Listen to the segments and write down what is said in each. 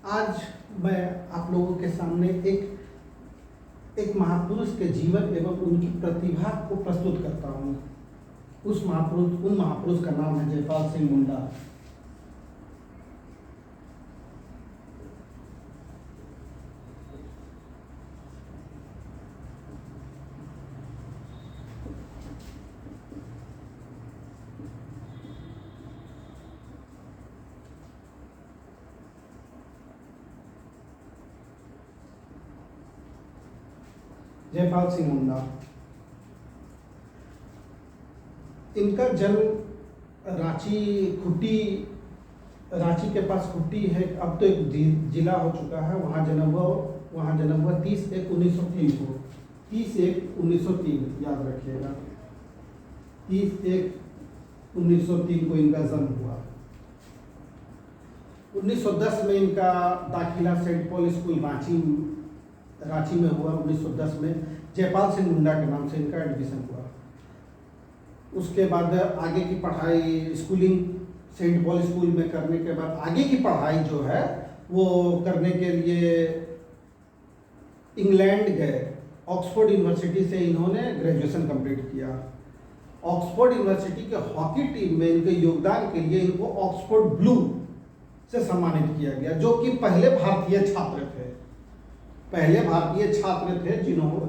आज मैं आप लोगों के सामने एक महापुरुष के जीवन एवं उनकी प्रतिभा को प्रस्तुत करता हूँ। उन महापुरुष का नाम है जयपाल सिंह मुंडा। जयपाल सिंह मुंडा, इनका जन्म रांची के पास खुट्टी है, अब तो एक जिला हो चुका है। वहाँ जन्म हुआ 30/1/1903 को। 30/1/1903 याद रखिएगा, 30/1/1903 को इनका जन्म हुआ। 1910 में इनका दाखिला सेंट पॉल स्कूल रांची में हुआ। 1910 में जयपाल सिंह मुंडा के नाम से इनका एडमिशन हुआ। उसके बाद आगे की पढ़ाई स्कूलिंग सेंट पॉल स्कूल में करने के बाद आगे की पढ़ाई जो है वो करने के लिए इंग्लैंड गए। ऑक्सफोर्ड यूनिवर्सिटी से इन्होंने ग्रेजुएशन कंप्लीट किया। ऑक्सफोर्ड यूनिवर्सिटी के हॉकी टीम में इनके योगदान के लिए इनको ऑक्सफोर्ड ब्लू से सम्मानित किया गया, जो कि पहले भारतीय छात्र थे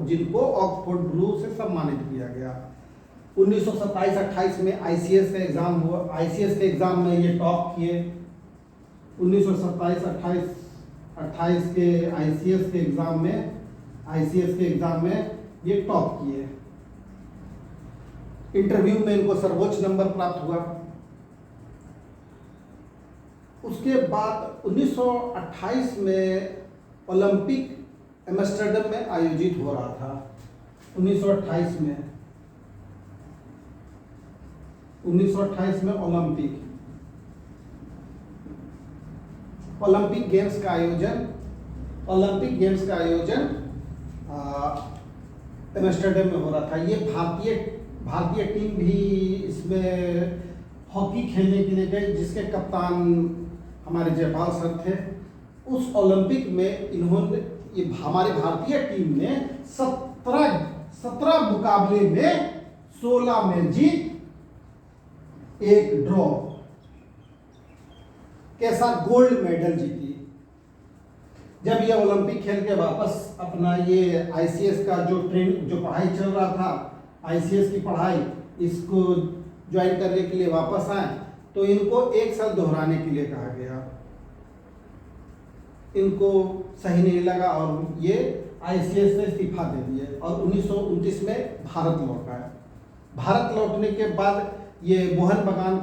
जिनको ऑक्सफोर्ड ब्लू से सम्मानित किया गया। 1927-28 में आईसीएस का एग्जाम हुआ। आईसीएस के एग्जाम में ये टॉप किए। 1927-28 के आईसीएस के एग्जाम में ये टॉप किए। इंटरव्यू में इनको सर्वोच्च नंबर प्राप्त हुआ। उसके बाद 1928 में ओलंपिक एम्स्टर्डम में आयोजित हो रहा था। 1928 में ओलंपिक गेम्स का आयोजन एम्स्टर्डम में हो रहा था। ये भारतीय टीम भी इसमें हॉकी खेलने के लिए गई, जिसके कप्तान हमारे जयपाल सर थे। उस ओलंपिक में हमारी भारतीय टीम ने 17 मुकाबले में 16 में जीत, 1 ड्रॉ के साथ गोल्ड मेडल जीती। जब ये ओलंपिक खेल के वापस अपना ये आईसीएस का जो पढ़ाई चल रहा था, आईसीएस की पढ़ाई, इसको ज्वाइन करने के लिए वापस आए तो इनको 1 साल दोहराने के लिए कहा गया। इनको सही नहीं लगा और ये आईसीएस से इस्तीफा दे दिए और 1929 में भारत लौट आए। भारत लौटने के बाद ये मोहन बगान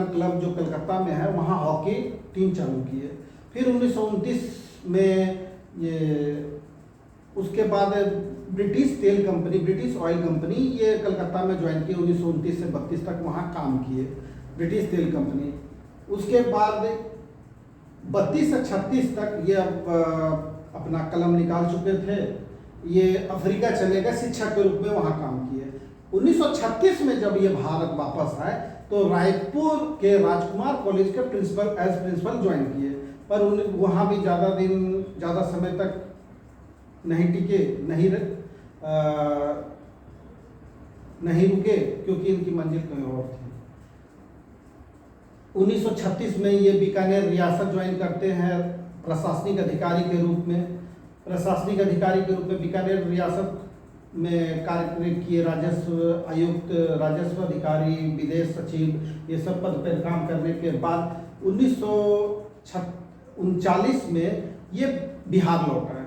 क्लब जो कलकत्ता में है, वहाँ हॉकी टीम चालू किए। फिर 1929 में उसके बाद ब्रिटिश ऑयल कंपनी ये कलकत्ता में ज्वाइन की। 1929 से 32 तक वहाँ काम किए, ब्रिटिश तेल कंपनी। उसके बाद 32 से 36 तक ये अपना कलम निकाल चुके थे। ये अफ्रीका चले गए, शिक्षक के रूप में वहाँ काम किए। 1936 में जब ये भारत वापस आए तो रायपुर के राजकुमार कॉलेज के प्रिंसिपल ज्वाइन किए, पर वहाँ भी ज़्यादा समय तक नहीं टिके, नहीं रुके, क्योंकि इनकी मंजिल कहीं और थी। 1936 में ये बीकानेर रियासत ज्वाइन करते हैं प्रशासनिक अधिकारी के रूप में बीकानेर रियासत में कार्य किए। राजस्व आयुक्त, राजस्व अधिकारी, विदेश सचिव, ये सब पद पर काम करने के बाद 1939 में ये बिहार लौटा है।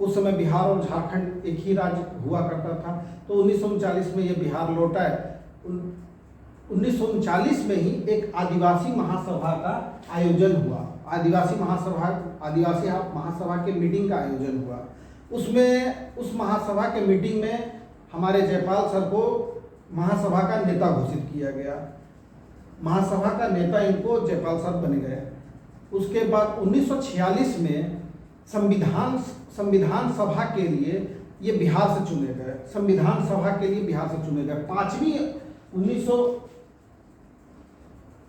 उस समय बिहार और झारखंड एक ही राज्य हुआ करता था, तो 1939 में ये बिहार लौटा है। 1939 में ही एक आदिवासी महासभा का आयोजन हुआ। आदिवासी महासभा के मीटिंग का आयोजन हुआ। उस महासभा के मीटिंग में हमारे जयपाल सर को महासभा का नेता घोषित किया गया। महासभा का नेता इनको जयपाल सर बन गए। उसके बाद 1946 में संविधान सभा के लिए ये बिहार से चुने गए। 5वीं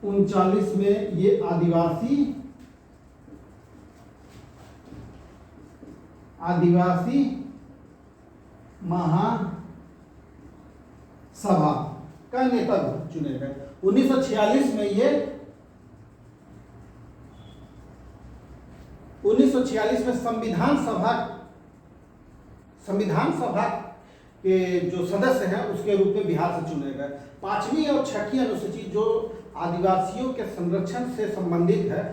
1939 में ये आदिवासी आदिवासी महासभा का नेता चुने गए। 1946 में ये 1946 में संविधान सभा के जो सदस्य हैं उसके रूप में बिहार से चुने गए। 5वीं और 6वीं अनुसूची जो आदिवासियों के संरक्षण से संबंधित है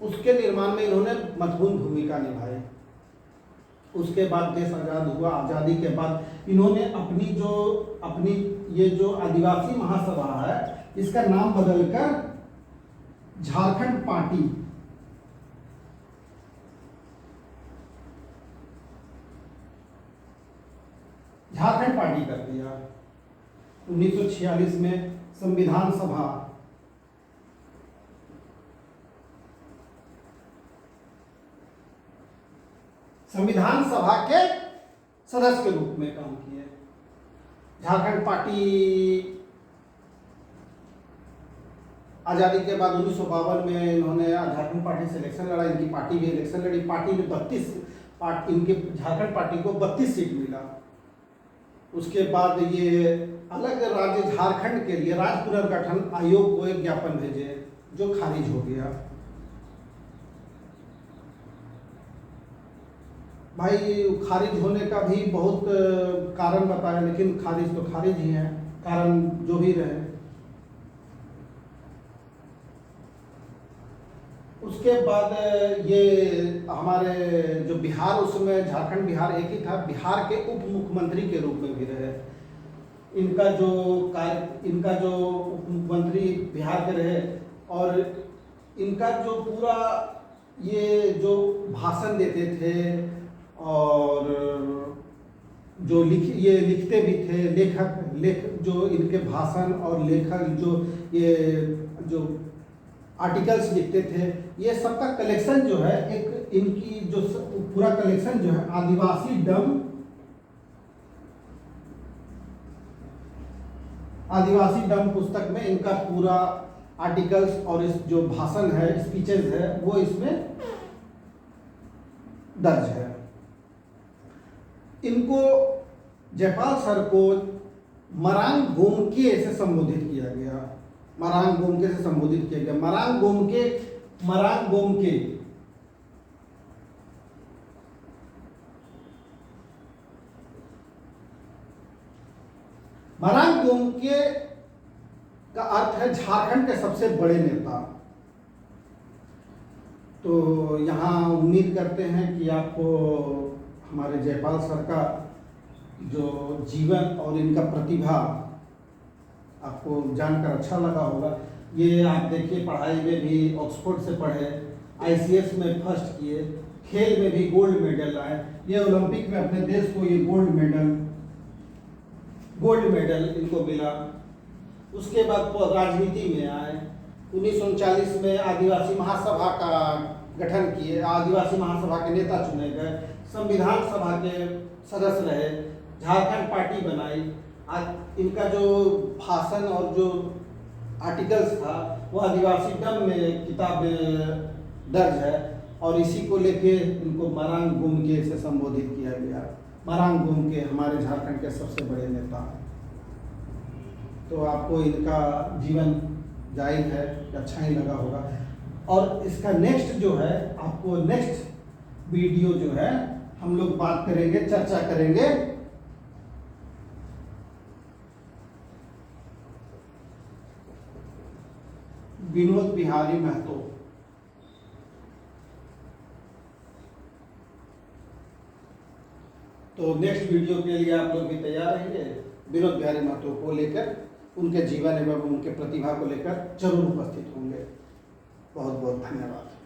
उसके निर्माण में इन्होंने महत्वपूर्ण भूमिका निभाई। उसके बाद देश आज़ाद हुआ। आज़ादी के बाद इन्होंने अपनी ये जो आदिवासी महासभा है इसका नाम बदलकर झारखंड पार्टी कर दिया। 1946 में संविधान सभा के सदस्य के रूप में काम किए। झारखंड पार्टी आज़ादी के बाद 1952 में इन्होंने झारखंड पार्टी से इलेक्शन लड़ा। इनकी पार्टी भी इलेक्शन लड़ी। पार्टी ने 32 इनके झारखंड पार्टी को 32 सीट मिला। उसके बाद ये अलग राज्य झारखंड के लिए राज्य पुनर्गठन आयोग को एक ज्ञापन भेजे जो खारिज हो गया। भाई खारिज होने का भी बहुत कारण बताया, लेकिन खारिज तो खारिज ही है, कारण जो भी रहे। उसके बाद ये हमारे जो बिहार, उसमें झारखंड बिहार एक ही था। बिहार के उप मुख्यमंत्री के रूप में भी रहे। इनका जो उप मुख्यमंत्री बिहार के रहे और इनका जो पूरा ये जो भाषण देते थे और जो ये लिखते भी थे, लेख जो इनके भाषण और लेखक जो ये जो आर्टिकल्स लिखते थे, ये सबका कलेक्शन जो है एक इनकी जो पूरा कलेक्शन जो है आदिवासी डम पुस्तक में इनका पूरा आर्टिकल्स और इस जो भाषण है, स्पीचेस है, वो इसमें दर्ज है। इनको जयपाल सर को मरांग गोमके से संबोधित किया गया। मरांग गोमके से संबोधित किया गया। मरांग गोमके का अर्थ है झारखंड के सबसे बड़े नेता। तो यहाँ उम्मीद करते हैं कि आपको हमारे जयपाल सर का जो जीवन और इनका प्रतिभा आपको जानकर अच्छा लगा होगा। ये आप देखिए, पढ़ाई में भी ऑक्सफोर्ड से पढ़े, ICS में फर्स्ट किए, खेल में भी गोल्ड मेडल लाए। ये ओलंपिक में अपने देश को ये गोल्ड मेडल इनको मिला। उसके बाद राजनीति में आए। 1939 में आदिवासी महासभा का गठन किए। आदिवासी महासभा के नेता चुने गए। संविधान सभा के सदस्य रहे। झारखंड पार्टी बनाई। इनका जो भाषण और जो आर्टिकल्स था वो आदिवासी डम में किताब में दर्ज है और इसी को लेके इनको मरांग गोमके से संबोधित किया गया। मरांग गोमके हमारे झारखंड के सबसे बड़े नेता। तो आपको इनका जीवन जायज है, अच्छा ही लगा होगा। और इसका नेक्स्ट जो है, आपको नेक्स्ट वीडियो जो है हम लोग बात करेंगे, चर्चा करेंगे विनोद बिहारी महतो। तो नेक्स्ट वीडियो के लिए आप लोग भी तैयार रहेंगे। विनोद बिहारी महतो को लेकर, उनके जीवन एवं उनके प्रतिभा को लेकर जरूर उपस्थित होंगे। बहुत बहुत धन्यवाद।